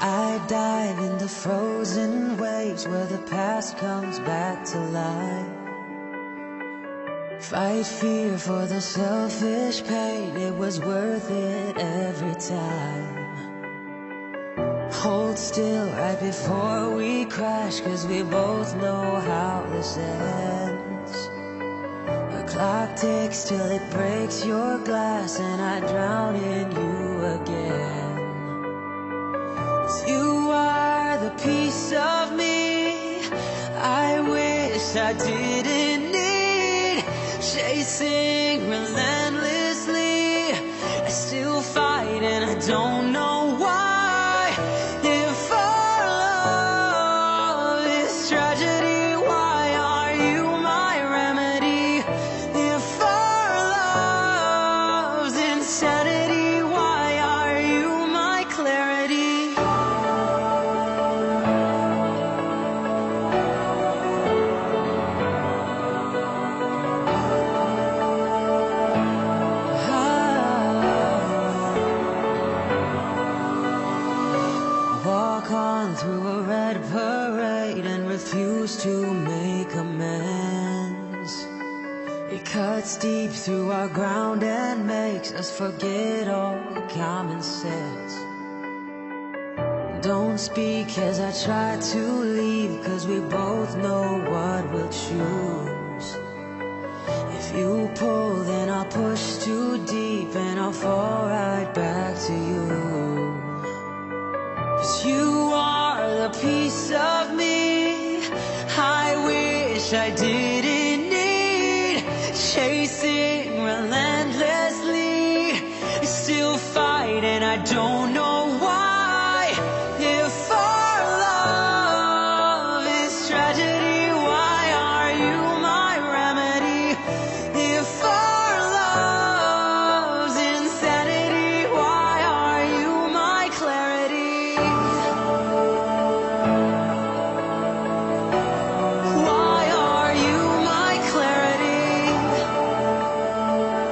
I dive in the frozen waves where the past comes back to life. Fight fear for the selfish pain, it was worth it every time. Hold still right before we crash, 'cause we both know how this ends. The clock ticks till it breaks your glass, and I drown in you again. 'Cause you are the piece of me I wish I didn't need. Chasing relentlessly, I still fight and I don't know why. If our love is tragedy, why are you my remedy? If our love's insanity, why are you my clarity? Walk on through a red parade and refuse to make amends. It cuts deep through our ground and makes us forget all common sense. Don't speak as I try to leave, 'cause we both know what we'll choose. If you pull, then I'll push too deep and I'll fall right back to you. 'Cause you are the piece of me I wish I didn't need. Chasing relentlessly, still fight and I don't know